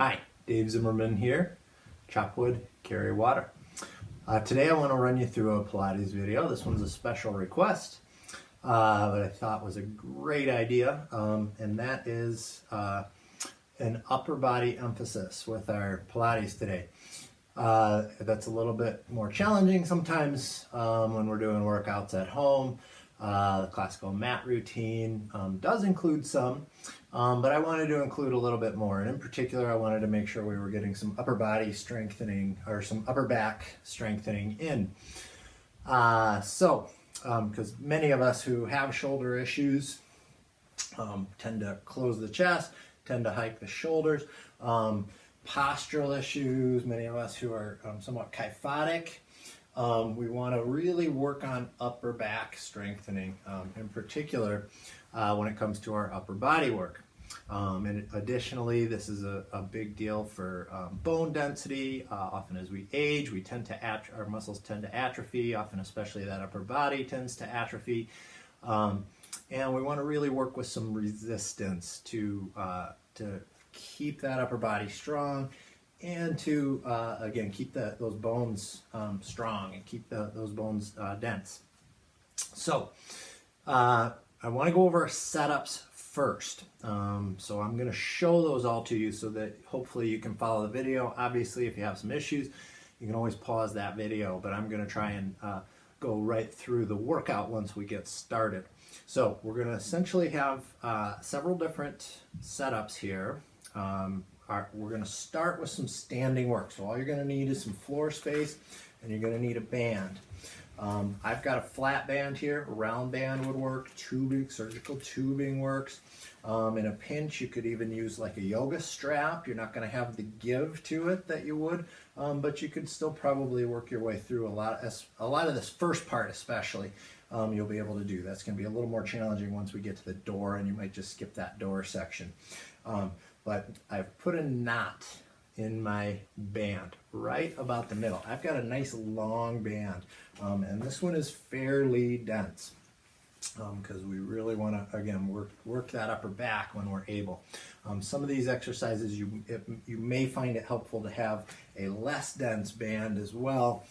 Hi, Dave Zimmerman here, chop wood, carry water. Today I want to run you through a Pilates video. This one's a special request that I thought was a great idea, and that is an upper body emphasis with our Pilates today. That's a little bit more challenging sometimes when we're doing workouts at home. The classical mat routine does include some, but I wanted to include a little bit more. And in particular, I wanted to make sure we were getting some upper body strengthening or some upper back strengthening in. Because many of us who have shoulder issues tend to close the chest, tend to hike the shoulders. Postural issues, many of us who are somewhat kyphotic. We want to really work on upper back strengthening, in particular when it comes to our upper body work. And additionally, this is a big deal for bone density. Often as we age, we tend to our muscles tend to atrophy, often especially that upper body tends to atrophy. And we want to really work with some resistance to keep that upper body strong, and to again keep those bones strong and keep those bones dense. So I want to go over our setups first. So I'm going to show those all to you so that hopefully you can follow the video. Obviously, if you have some issues, you can always pause that video, but I'm going to try and go right through the workout once we get started. So we're going to essentially have several different setups here. We're going to start with some standing work. So all you're going to need is some floor space, and you're going to need a band. I've got a flat band here. A round band would work. Tubing, surgical tubing works. In a pinch, you could even use like a yoga strap. You're not going to have the give to it that you would, but you could still probably work your way through a lot of this first part, especially. You'll be able to do. That's going to be a little more challenging once we get to the door, and you might just skip that door section. But I've put a knot in my band right about the middle. I've got a nice long band, and this one is fairly dense because we really want to, again, work that upper back when we're able. Some of these exercises, you may find it helpful to have a less dense band as well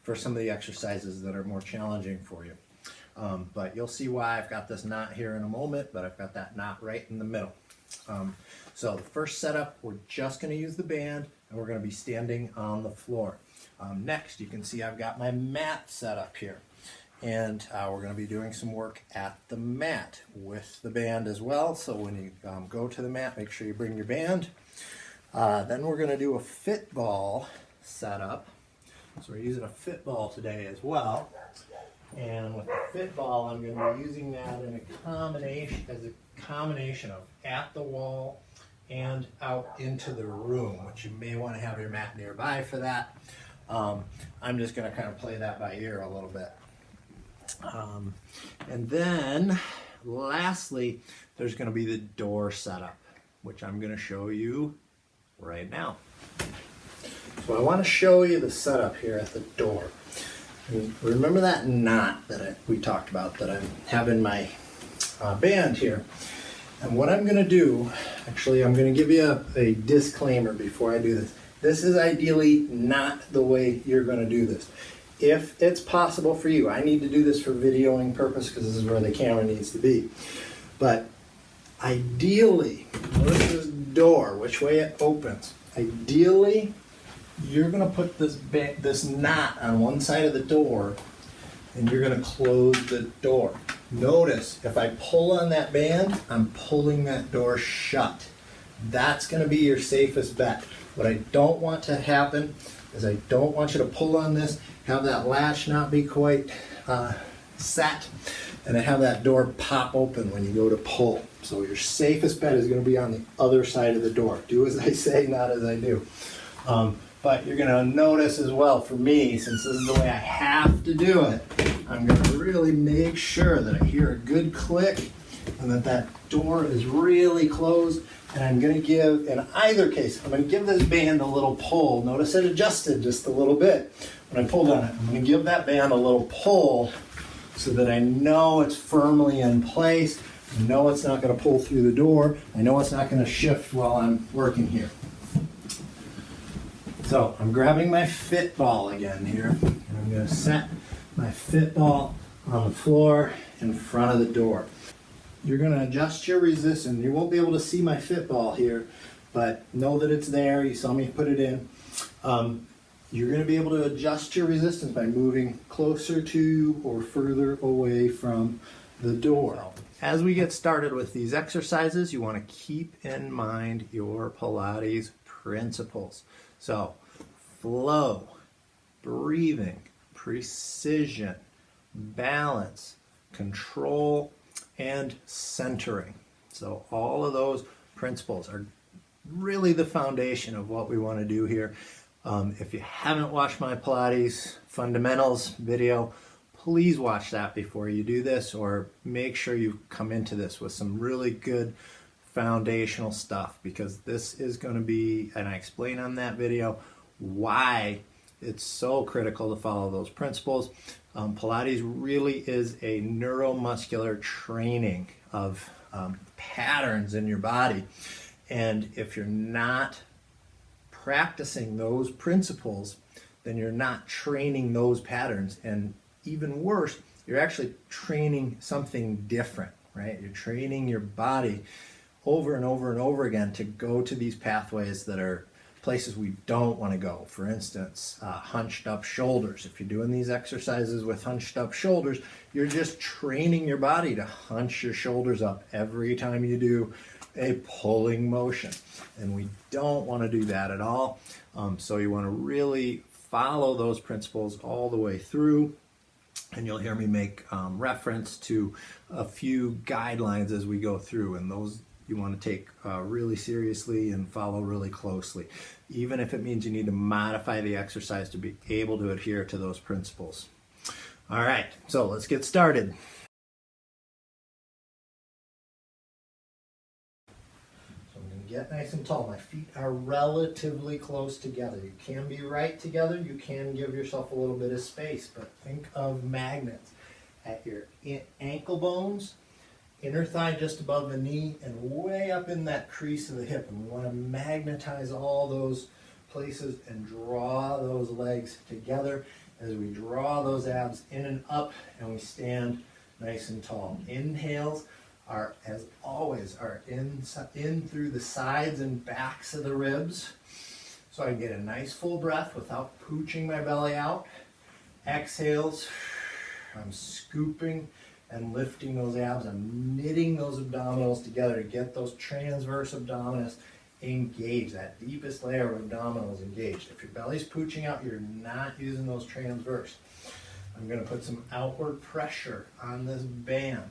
for some of the exercises that are more challenging for you. But you'll see why I've got this knot here in a moment, but I've got that knot right in the middle. So the first setup, we're just going to use the band, and we're going to be standing on the floor. Next, you can see I've got my mat set up here, and we're going to be doing some work at the mat with the band as well. So when you go to the mat, make sure you bring your band. Then we're going to do a fit ball setup. So we're using a fit ball today as well. And with the fit ball, I'm going to be using that in a combination of at the wall and out into the room, which you may want to have your mat nearby for that. I'm just going to kind of play that by ear a little bit. And then lastly, there's going to be the door setup, which I'm going to show you right now. So I want to show you the setup here at the door. And remember that knot that we talked about that I have in my band here. And what I'm going to do, actually I'm going to give you a disclaimer before I do this. This is ideally not the way you're going to do this. If it's possible for you, I need to do this for videoing purpose because this is where the camera needs to be. But ideally, notice this door, which way it opens. Ideally, you're going to put this knot on one side of the door, and you're going to close the door. Notice, if I pull on that band, I'm pulling that door shut. That's going to be your safest bet. What I don't want to happen is I don't want you to pull on this, have that latch not be quite set, and I have that door pop open when you go to pull. So your safest bet is going to be on the other side of the door. Do as I say, not as I do. But you're going to notice as well, for me, since this is the way I have to do it, I'm going to really make sure that I hear a good click and that door is really closed. And I'm going to give, in either case, I'm going to give this band a little pull. Notice it adjusted just a little bit when I pulled on it. I'm going to give that band a little pull so that I know it's firmly in place. I know it's not going to pull through the door. I know it's not going to shift while I'm working here. So I'm grabbing my fit ball again here, and I'm going to set my fit ball on the floor in front of the door. You're going to adjust your resistance. You won't be able to see my fit ball here, but know that it's there. You saw me put it in. You're going to be able to adjust your resistance by moving closer to or further away from the door. As we get started with these exercises, you want to keep in mind your Pilates principles. So, flow, breathing, precision, balance, control, and centering. So all of those principles are really the foundation of what we want to do here. If you haven't watched my Pilates fundamentals video, please watch that before you do this, or make sure you come into this with some really good foundational stuff, because this is going to be, and I explain on that video why it's so critical to follow those principles. Pilates really is a neuromuscular training of patterns in your body, and if you're not practicing those principles, then you're not training those patterns, and even worse, you're actually training something different, right? You're training your body over and over and over again to go to these pathways that are places we don't want to go. For instance, hunched up shoulders. If you're doing these exercises with hunched up shoulders, you're just training your body to hunch your shoulders up every time you do a pulling motion. And we don't want to do that at all. So you want to really follow those principles all the way through. And you'll hear me make reference to a few guidelines as we go through, and those you want to take really seriously and follow really closely, even if it means you need to modify the exercise to be able to adhere to those principles. All right, so let's get started. So I'm going to get nice and tall. My feet are relatively close together. You can be right together. You can give yourself a little bit of space, but think of magnets at your ankle bones, inner thigh just above the knee, and way up in that crease of the hip. And we want to magnetize all those places and draw those legs together as we draw those abs in and up, and we stand nice and tall. Inhales are, as always, are in through the sides and backs of the ribs, so I can get a nice full breath without pooching my belly out. Exhales, I'm scooping and lifting those abs. I'm knitting those abdominals together to get those transverse abdominis engaged, that deepest layer of abdominals engaged. If your belly's pooching out, you're not using those transverse. I'm going to put some outward pressure on this band.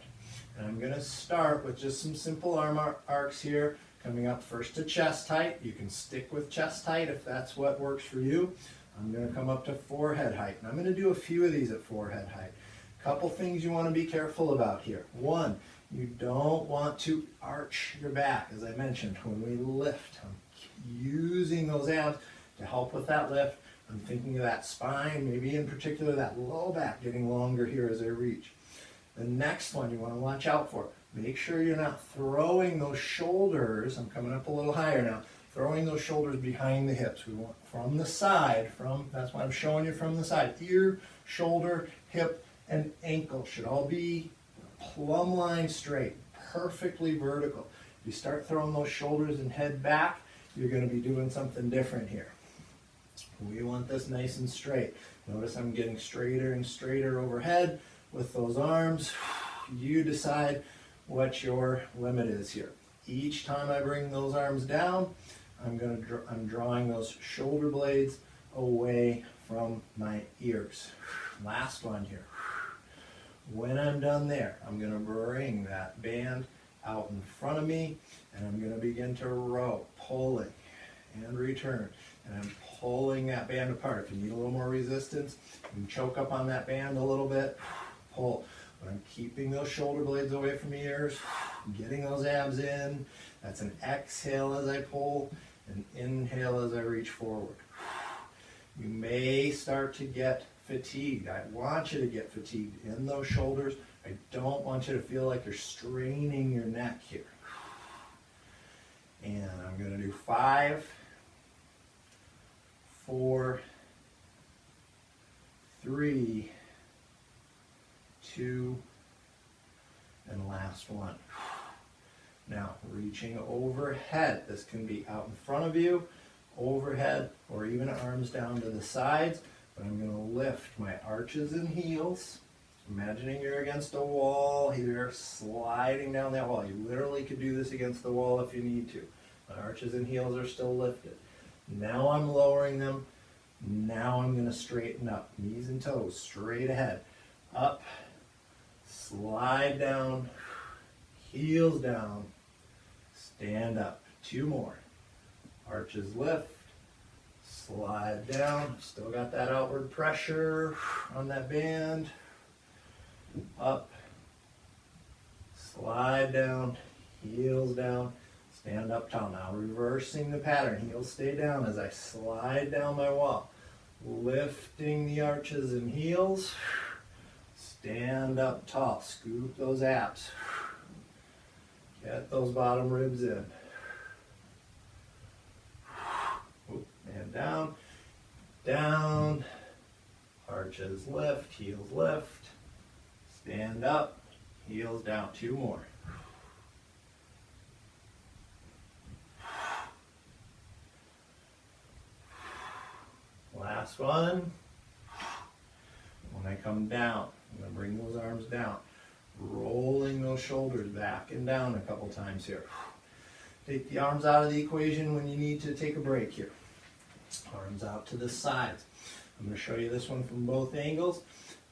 And I'm going to start with just some simple arm arcs here, coming up first to chest height. You can stick with chest height if that's what works for you. I'm going to come up to forehead height. And I'm going to do a few of these at forehead height. Couple things you want to be careful about here. One, you don't want to arch your back. As I mentioned, when we lift, I'm using those abs to help with that lift. I'm thinking of that spine, maybe in particular that low back getting longer here as I reach. The next one you want to watch out for. Make sure you're not throwing those shoulders, I'm coming up a little higher now, throwing those shoulders behind the hips. We want from the side, that's why I'm showing you from the side. Ear, shoulder, hip, and ankle should all be plumb line straight, perfectly vertical. If you start throwing those shoulders and head back, you're going to be doing something different here. We want this nice and straight. Notice I'm getting straighter and straighter overhead with those arms. You decide what your limit is here. Each time I bring those arms down, I'm drawing those shoulder blades away from my ears. Last one here. When I'm done there, I'm going to bring that band out in front of me, and I'm going to begin to row, pulling and return. And I'm pulling that band apart. If you need a little more resistance, you can choke up on that band a little bit, pull. But I'm keeping those shoulder blades away from the ears, getting those abs in. That's an exhale as I pull, an inhale as I reach forward. You may start to get fatigued. I want you to get fatigued in those shoulders. I don't want you to feel like you're straining your neck here. And I'm going to do 5, 4, 3, 2, and last one. Now, reaching overhead. This can be out in front of you, overhead, or even arms down to the sides. But I'm going to lift my arches and heels. Imagining you're against a wall here, sliding down that wall. You literally could do this against the wall if you need to. My arches and heels are still lifted. Now I'm lowering them. Now I'm going to straighten up. Knees and toes straight ahead. Up, slide down, heels down, stand up. 2 more. Arches lift, slide down. Still got that outward pressure on that band. Up, slide down, heels down, stand up tall. Now reversing the pattern. Heels stay down as I slide down my wall. Lifting the arches and heels. Stand up tall. Scoop those abs. Get those bottom ribs in. And down, down. Arches lift, heels lift. Stand up, heels down. 2 more. Last one. When I come down, I'm going to bring those arms down. Rolling those shoulders back and down a couple times here. Take the arms out of the equation when you need to take a break here. Arms out to the sides. I'm going to show you this one from both angles.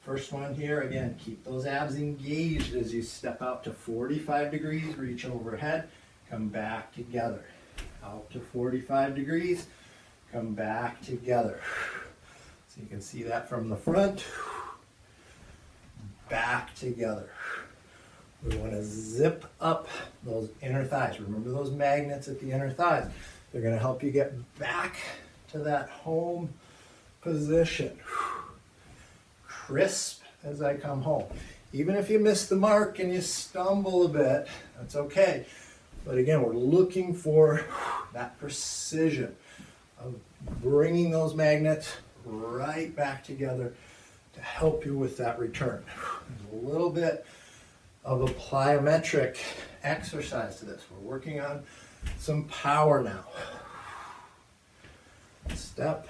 First one here, again, keep those abs engaged as you step out to 45 degrees, reach overhead, come back together. Out to 45 degrees, come back together. So you can see that from the front, back together. We want to zip up those inner thighs. Remember those magnets at the inner thighs. They're going to help you get back to that home position. Crisp as I come home. Even if you miss the mark and you stumble a bit, that's okay. But again, we're looking for that precision of bringing those magnets right back together to help you with that return. There's a little bit of a plyometric exercise to this. We're working on some power now. Step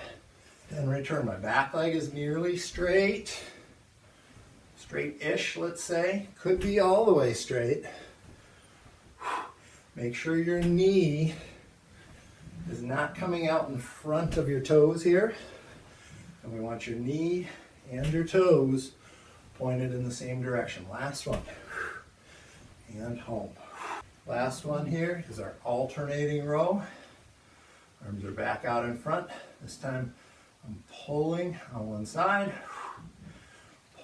and return. My back leg is nearly straight. Straight-ish, let's say. Could be all the way straight. Make sure your knee is not coming out in front of your toes here. And we want your knee and your toes pointed in the same direction. Last one. And home. Last one here is our alternating row. Arms are back out in front. This time I'm pulling on one side,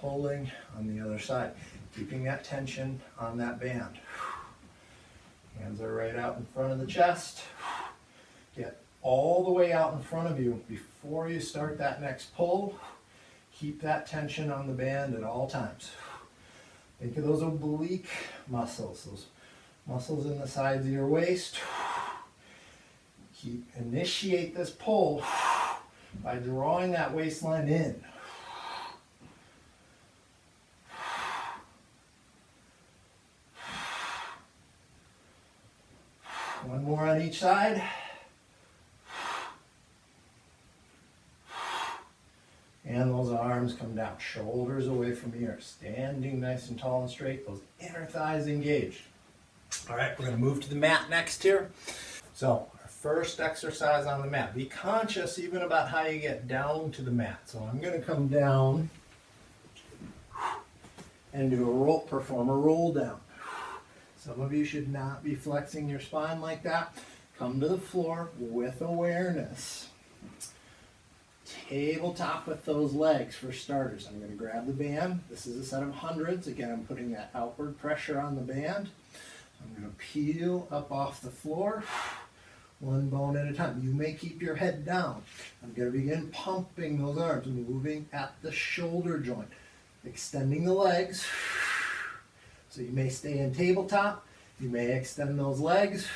pulling on the other side, keeping that tension on that band. Hands are right out in front of the chest. Get all the way out in front of you before you start that next pull. Keep that tension on the band at all times. Think of those oblique muscles, those muscles in the sides of your waist. Initiate this pull by drawing that waistline in. One more on each side. And those arms come down, shoulders away from the earth, standing nice and tall and straight, those inner thighs engaged. All right, we're going to move to the mat next here. So, our first exercise on the mat. Be conscious even about how you get down to the mat. So I'm going to come down and do a roll, perform a roll down. Some of you should not be flexing your spine like that. Come to the floor with awareness. Tabletop with those legs for starters. I'm going to grab the band. This is a set of hundreds. Again, I'm putting that outward pressure on the band. I'm going to peel up off the floor, one bone at a time. You may keep your head down. I'm going to begin pumping those arms, moving at the shoulder joint, extending the legs. So you may stay in tabletop, you may extend those legs,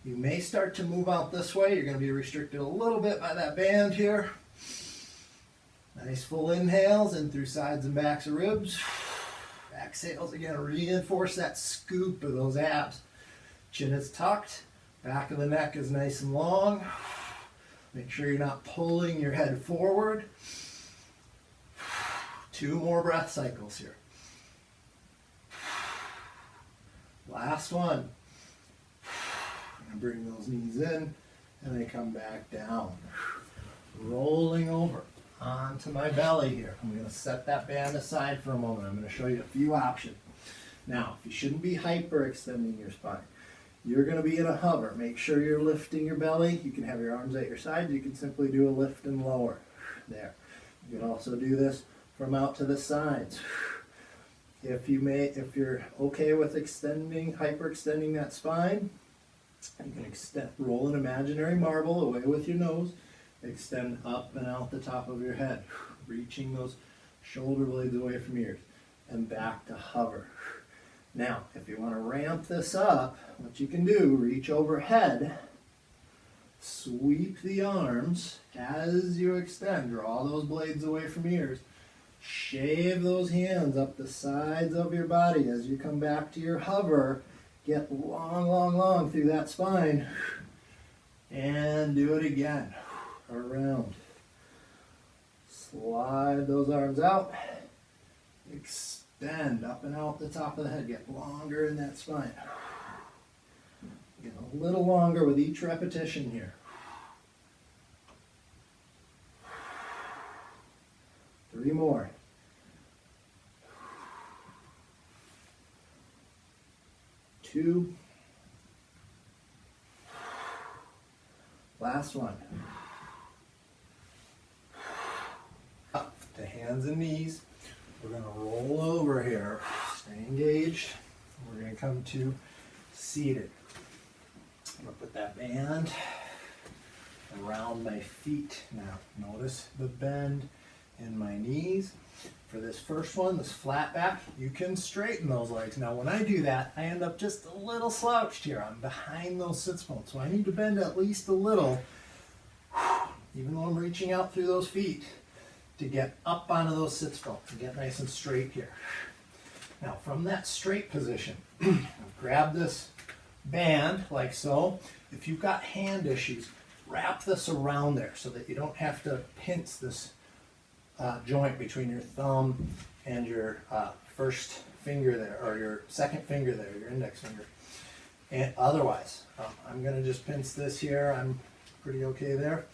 you may start to move out this way. You're going to be restricted a little bit by that band here. Nice full inhales in through sides and backs of ribs. Exhales again, reinforce that scoop of those abs. Chin is tucked, back of the neck is nice and long. Make sure you're not pulling your head forward. 2 more breath cycles here. Last one. And bring those knees in and they come back down. Rolling over onto my belly here. I'm going to set that band aside for a moment. I'm going to show you a few options. Now, you shouldn't be hyperextending your spine. You're going to be in a hover. Make sure you're lifting your belly. You can have your arms at your sides. You can simply do a lift and lower. There. You can also do this from out to the sides. If you're okay with hyperextending that spine, you can roll an imaginary marble away with your nose, extend up and out the top of your head, reaching those shoulder blades away from ears, and back to hover. Now, if you want to ramp this up, what you can do, reach overhead, sweep the arms as you extend, draw those blades away from ears, shave those hands up the sides of your body as you come back to your hover. Get long, long, long through that spine. And do it again. Around. Slide those arms out. Extend up and out the top of the head. Get longer in that spine. Get a little longer with each repetition here. 3 more. 2. Last one. Up to hands and knees. We're going to roll over here. Stay engaged. We're going to come to seated. I'm going to put that band around my feet. Now, notice the bend in my knees. For this first one, this flat back, you can straighten those legs. Now when I do that, I end up just a little slouched here. I'm behind those sits bones, so I need to bend at least a little, even though I'm reaching out through those feet, to get up onto those sits bones and get nice and straight here. Now from that straight position, grab this band like so. If you've got hand issues, wrap this around there so that you don't have to pinch this joint between your thumb and your first finger there, or your second finger there, your index finger. And otherwise, I'm going to just pinch this here. I'm pretty okay there.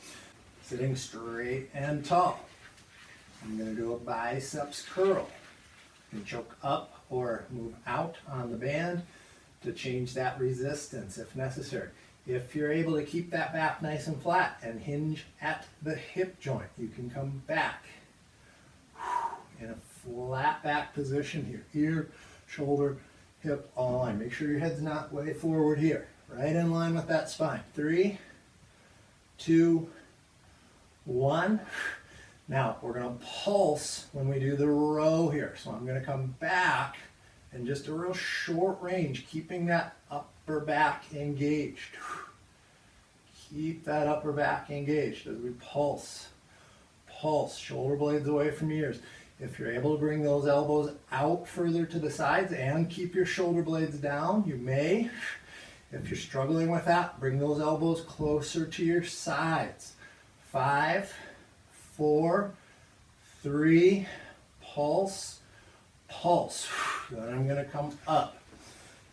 Sitting straight and tall. I'm going to do a biceps curl. You can choke up or move out on the band to change that resistance if necessary. If you're able to keep that back nice and flat and hinge at the hip joint, you can come back in a flat back position here. Ear, shoulder, hip, all line. Make sure your head's not way forward here. Right in line with that spine. 3, 2, 1. Now we're going to pulse when we do the row here. So I'm going to come back in just a real short range, keeping that upper back engaged. Keep that upper back engaged as we pulse. Pulse, shoulder blades away from ears. If you're able to bring those elbows out further to the sides and keep your shoulder blades down, you may. If you're struggling with that, bring those elbows closer to your sides. 5, 4, 3, pulse, pulse. Then I'm going to come up.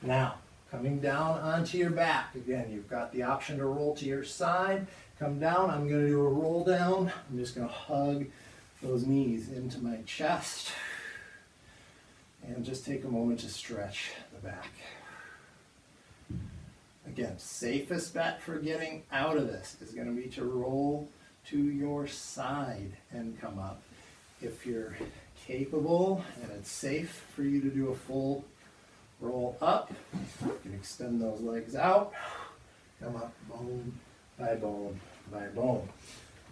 Now, coming down onto your back. Again, you've got the option to roll to your side. Come down. I'm going to do a roll down. I'm just going to hug those knees into my chest. And just take a moment to stretch the back. Again, safest bet for getting out of this is going to be to roll to your side and come up. If you're capable and it's safe for you to do a full roll up, you can extend those legs out, come up bone by bone by bone.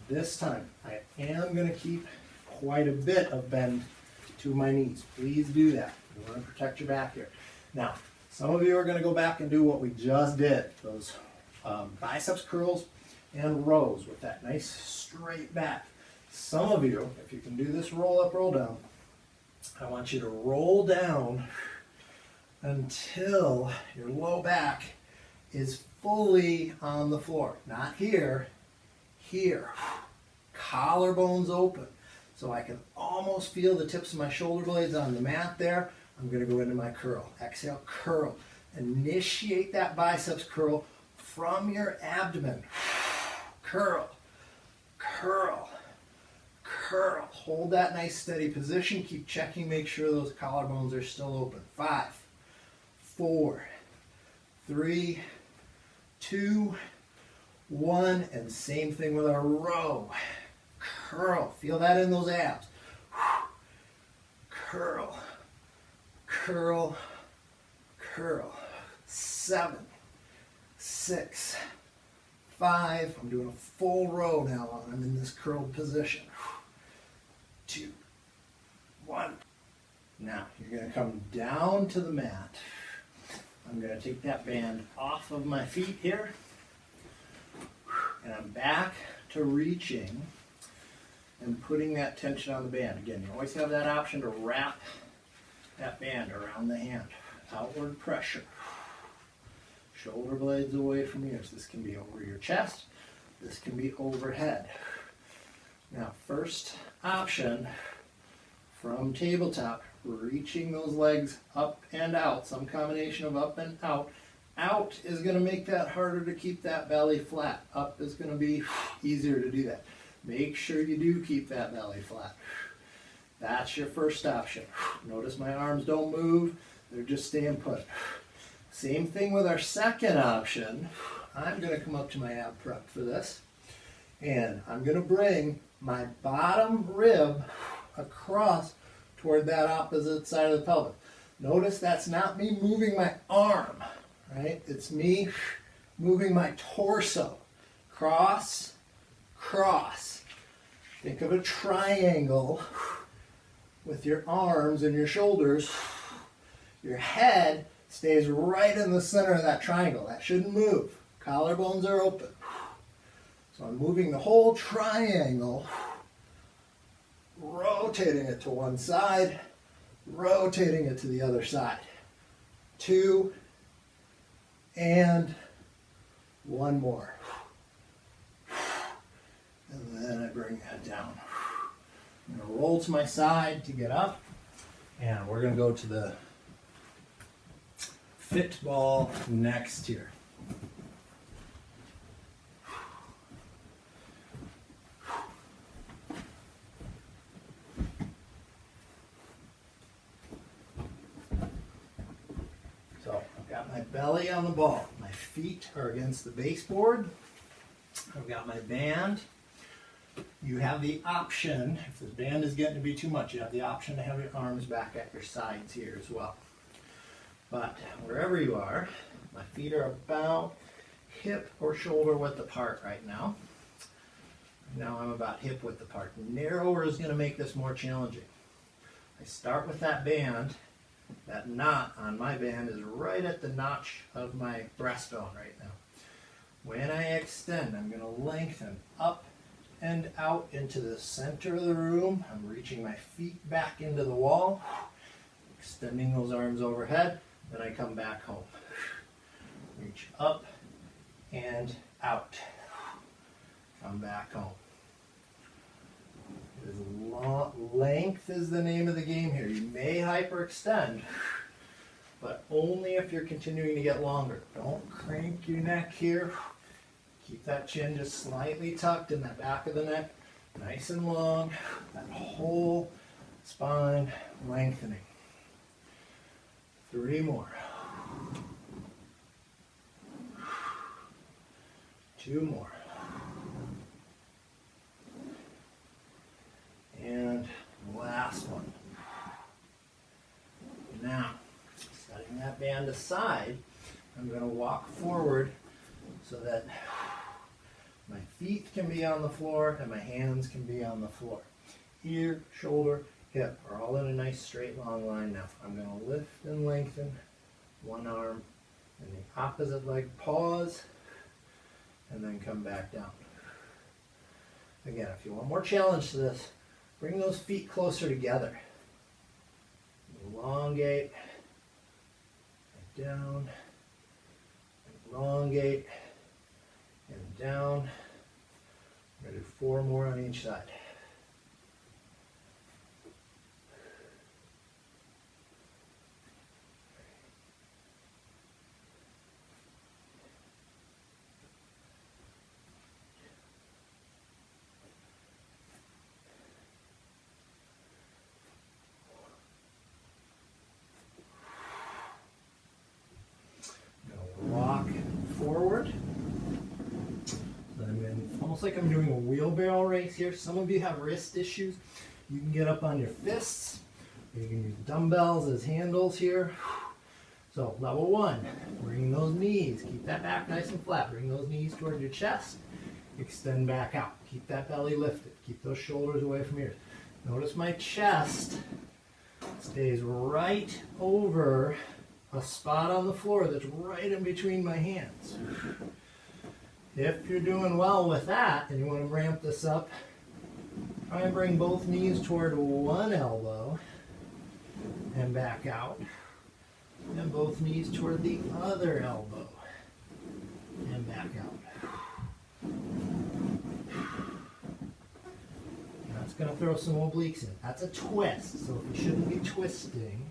This time, I am going to keep quite a bit of bend to my knees. Please do that. You want to protect your back here. Now, some of you are going to go back and do what we just did, those biceps curls and rows with that nice straight back. Some of you, if you can do this roll up, roll down, I want you to roll down until your low back is fully on the floor. Not here, here. Collarbones open. So I can almost feel the tips of my shoulder blades on the mat there. I'm going to go into my curl. Exhale, curl. Initiate that biceps curl from your abdomen. Curl, curl, curl. Hold that nice steady position. Keep checking, make sure those collarbones are still open. 5, 4, 3, 2, 1, and same thing with our row. Curl, feel that in those abs. Curl, curl, curl. 7, 6, 5, I'm doing a full row now. I'm in this curled position. 2, 1. Now, you're going to come down to the mat. I'm going to take that band off of my feet here. And I'm back to reaching and putting that tension on the band. Again, you always have that option to wrap that band around the hand. Outward pressure. Shoulder blades away from ears. This can be over your chest. This can be overhead. Now, first option from tabletop, reaching those legs up and out, some combination of up and out. Out is going to make that harder to keep that belly flat. Up is going to be easier to do that. Make sure you do keep that belly flat. That's your first option. Notice my arms don't move. They're just staying put. Same thing with our second option. I'm going to come up to my ab prep for this. And I'm going to bring my bottom rib across toward that opposite side of the pelvis. Notice that's not me moving my arm, right? It's me moving my torso. Cross, cross. Think of a triangle with your arms and your shoulders. Your head stays right in the center of that triangle. That shouldn't move. Collarbones are open. So I'm moving the whole triangle, rotating it to one side, rotating it to the other side. 2, and 1 more. And then I bring that down. I'm going to roll to my side to get up, and we're going to go to the fit ball next here. So I've got my belly on the ball. My feet are against the baseboard. I've got my band. You have the option, if the band is getting to be too much, you have the option to have your arms back at your sides here as well. But wherever you are, my feet are about hip or shoulder width apart right now. Now I'm about hip width apart. Narrower is going to make this more challenging. I start with that band. That knot on my band is right at the notch of my breastbone right now. When I extend, I'm going to lengthen up and out into the center of the room. I'm reaching my feet back into the wall, extending those arms overhead. Then I come back home. Reach up and out. Come back home. Length is the name of the game here. You may hyperextend, but only if you're continuing to get longer. Don't crank your neck here. Keep that chin just slightly tucked in the back of the neck, nice and long. That whole spine lengthening. 3 more. 2 more. And last one. Now, setting that band aside, I'm going to walk forward so that my feet can be on the floor and my hands can be on the floor. Ear, shoulder, hip are all in a nice straight long line now. I'm going to lift and lengthen one arm and the opposite leg, pause, and then come back down. Again, if you want more challenge to this, bring those feet closer together. Elongate, and down, and elongate, and down. We're going to do 4 more on each side. Walk forward. So almost like I'm doing a wheelbarrow race here. Some of you have wrist issues. You can get up on your fists. You can use dumbbells as handles here. So level 1, bring those knees. Keep that back nice and flat. Bring those knees toward your chest. Extend back out. Keep that belly lifted. Keep those shoulders away from ears. Notice my chest stays right over a spot on the floor that's right in between my hands. If you're doing well with that and you want to ramp this up, try and bring both knees toward one elbow and back out, and both knees toward the other elbow and back out. That's going to throw some obliques in. That's a twist, so if you shouldn't be twisting,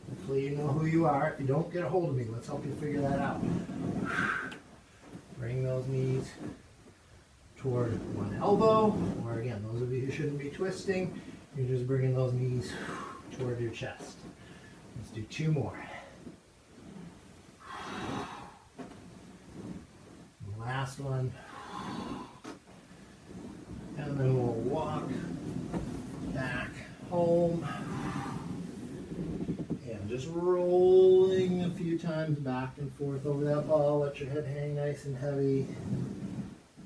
hopefully you know who you are. If you don't, get a hold of me. Let's help you figure that out. Bring those knees toward one elbow, or again, those of you who shouldn't be twisting, you're just bringing those knees toward your chest. Let's do 2 more. Last one. And then we'll walk back home. And just rolling a few times back and forth over that ball. Let your head hang nice and heavy.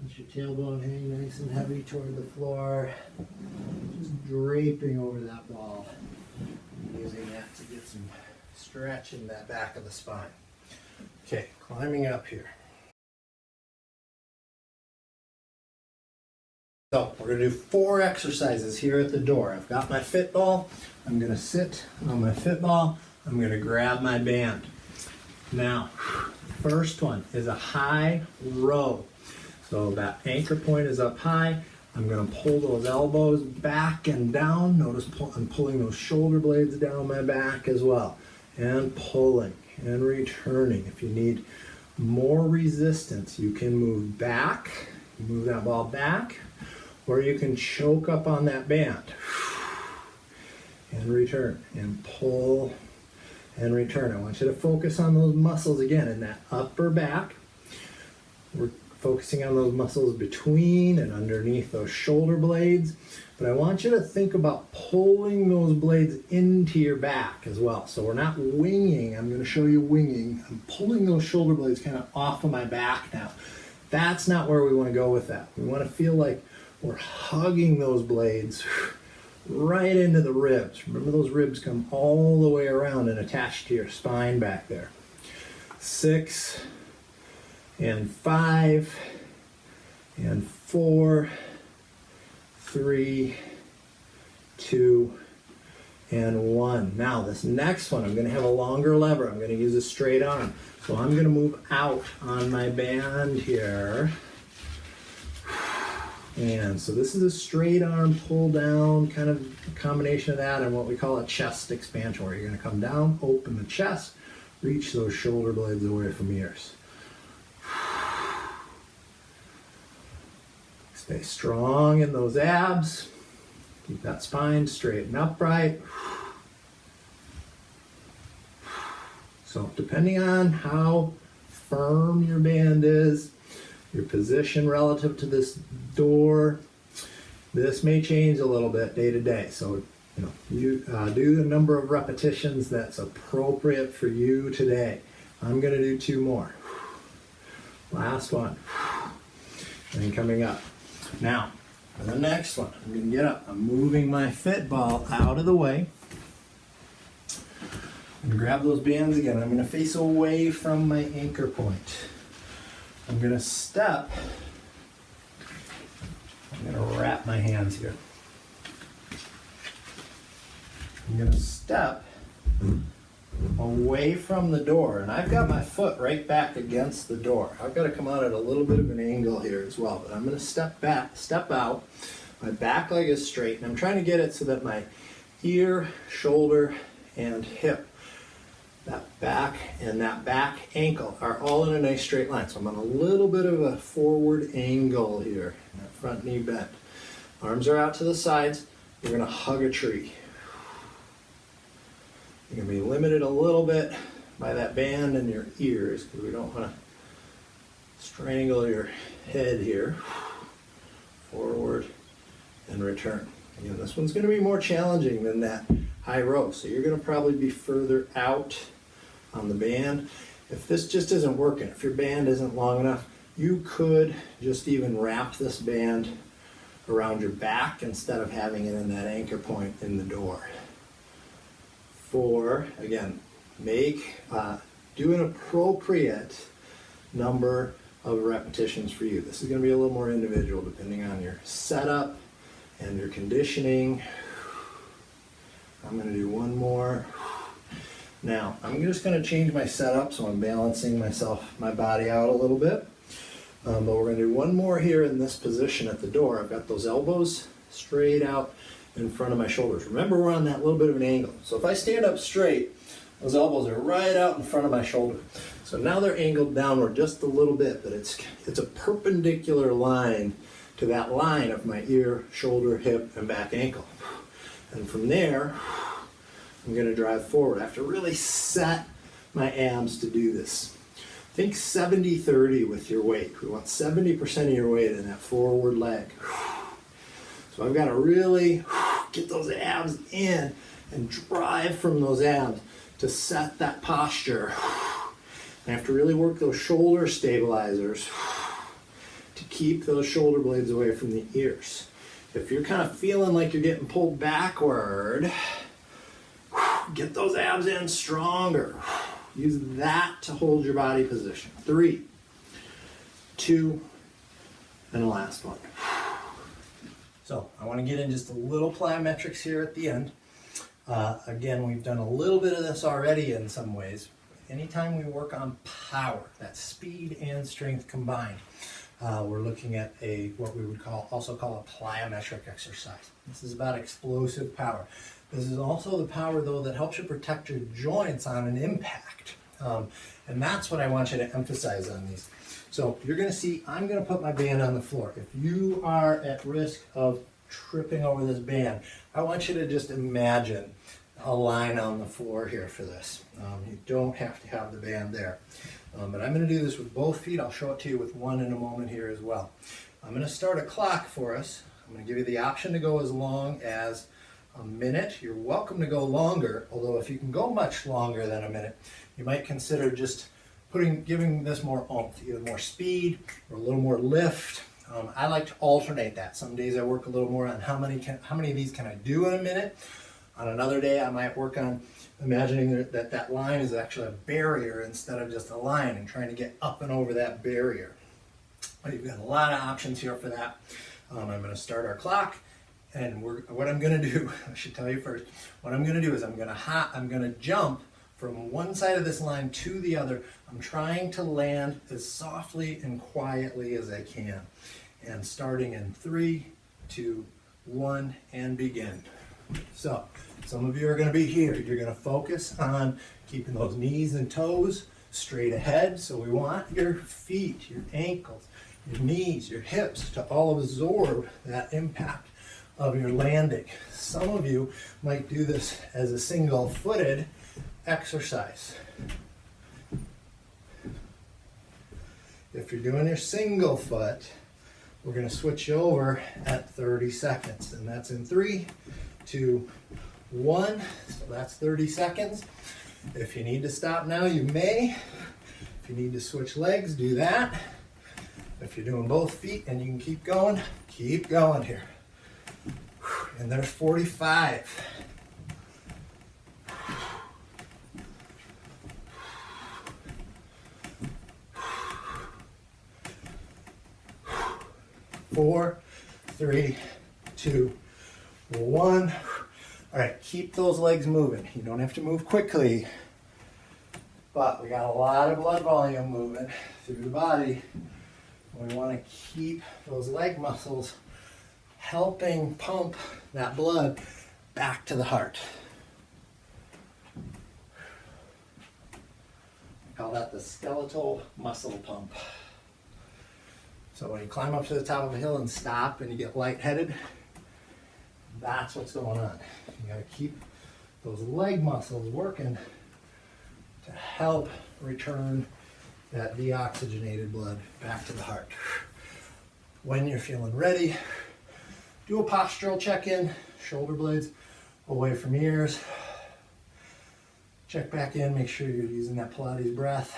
Let your tailbone hang nice and heavy toward the floor. Just draping over that ball. Using that to get some stretch in that back of the spine. Okay, climbing up here. So we're going to do 4 exercises here at the door. I've got my fit ball. I'm going to sit on my fit ball. I'm going to grab my band. Now, first one is a high row. So that anchor point is up high. I'm going to pull those elbows back and down. Notice I'm pulling those shoulder blades down my back as well. And pulling and returning. If you need more resistance, you can move back. You move that ball back. Or you can choke up on that band and return and pull and return. I want you to focus on those muscles again in that upper back. We're focusing on those muscles between and underneath those shoulder blades. But I want you to think about pulling those blades into your back as well. So we're not winging. I'm going to show you winging. I'm pulling those shoulder blades kind of off of my back now. That's not where we want to go with that. We want to feel like we're hugging those blades right into the ribs. Remember, those ribs come all the way around and attach to your spine back there. 6 and 5 and 4, 3, 2, and 1. Now this next one, I'm going to have a longer lever. I'm going to use a straight arm. So I'm going to move out on my band here. And so this is a straight arm pull down, kind of a combination of that and what we call a chest expansion, where you're going to come down, open the chest, reach those shoulder blades away from ears. Stay strong in those abs. Keep that spine straight and upright. So depending on how firm your band is, your position relative to this door, this may change a little bit day to day. So, you do the number of repetitions that's appropriate for you today. I'm going to do 2 more. Last one. And coming up. Now, For the next one, I'm going to get up. I'm moving my fit ball out of the way. I'm going to grab those bands again. I'm going to face away from my anchor point. I'm going to step. I'm going to wrap my hands here. I'm going to step away from the door, and I've got my foot right back against the door. I've got to come out at a little bit of an angle here as well, but I'm going to step back, step out. My back leg is straight, and I'm trying to get it so that my ear, shoulder, and hip, that back and that back ankle are all in a nice straight line. So I'm on a little bit of a forward angle here, that front knee bent. Arms are out to the sides. You're going to hug a tree. You're going to be limited a little bit by that band in your ears because we don't want to strangle your head here. Forward and return. Again, this one's going to be more challenging than that high row, so you're going to probably be further out on the band. If this just isn't working, if your band isn't long enough, you could just even wrap this band around your back instead of having it in that anchor point in the door. 4, again, do an appropriate number of repetitions for you. This is going to be a little more individual depending on your setup and your conditioning. I'm going to do one more. Now, I'm just going to change my setup so I'm balancing my body out a little bit. But we're going to do one more here in this position at the door. I've got those elbows straight out in front of my shoulders. Remember, we're on that little bit of an angle. So if I stand up straight, those elbows are right out in front of my shoulder. So now they're angled downward just a little bit, but it's a perpendicular line to that line of my ear, shoulder, hip, and back ankle. And from there, I'm going to drive forward. I have to really set my abs to do this. Think 70-30 with your weight. We want 70% of your weight in that forward leg. So I've got to really get those abs in and drive from those abs to set that posture. I have to really work those shoulder stabilizers to keep those shoulder blades away from the ears. If you're kind of feeling like you're getting pulled backward, get those abs in stronger. Use that to hold your body position. 3, 2, and the last one. So I want to get in just a little plyometrics here at the end. Again, we've done a little bit of this already in some ways. Anytime we work on power, that's speed and strength combined, we're looking at what we would also call a plyometric exercise. This is about explosive power. This is also the power, though, that helps you protect your joints on an impact. And that's what I want you to emphasize on these. So you're going to see, I'm going to put my band on the floor. If you are at risk of tripping over this band, I want you to just imagine a line on the floor here for this. You don't have to have the band there. But I'm going to do this with both feet. I'll show it to you with one in a moment here as well. I'm going to start a clock for us. I'm going to give you the option to go as long as a minute. You're welcome to go longer, although if you can go much longer than a minute, you might consider just giving this more oomph, either more speed or a little more lift. I like to alternate that. Some days I work a little more on how many of these can I do in a minute. On another day I might work on imagining that line is actually a barrier instead of just a line and trying to get up and over that barrier. But you've got a lot of options here for that. I'm going to start our clock, and what I'm going to do, I should tell you first, what I'm going to do is I'm going to jump from one side of this line to the other. I'm trying to land as softly and quietly as I can. And starting in 3, 2, 1, and begin. So, some of you are going to be here. You're going to focus on keeping those knees and toes straight ahead. So we want your feet, your ankles, your knees, your hips to all absorb that impact of your landing. Some of you might do this as a single-footed exercise. If you're doing your single foot, we're going to switch over at 30 seconds, and that's in 3, 2, 1. So that's 30 seconds. If you need to stop now, you may. If you need to switch legs, do that. If you're doing both feet and you can keep going here. And there's 45. Four, three, two, one. All right, keep those legs moving. You don't have to move quickly, but we got a lot of blood volume moving through the body. We want to keep those leg muscles helping pump that blood back to the heart. I call that the skeletal muscle pump. So when you climb up to the top of a hill and stop and you get lightheaded, that's what's going on. You got to keep those leg muscles working to help return that deoxygenated blood back to the heart. When you're feeling ready, do a postural check-in, shoulder blades away from ears. Check back in, make sure you're using that Pilates breath.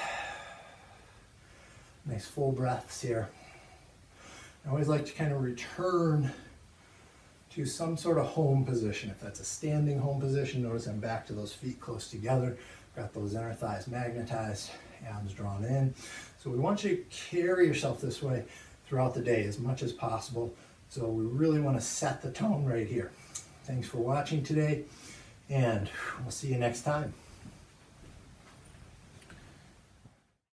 Nice full breaths here. I always like to kind of return to some sort of home position. If that's a standing home position, notice I'm back to those feet close together. Got those inner thighs magnetized, abs drawn in. So we want you to carry yourself this way throughout the day as much as possible. So we really want to set the tone right here. Thanks for watching today, and we'll see you next time.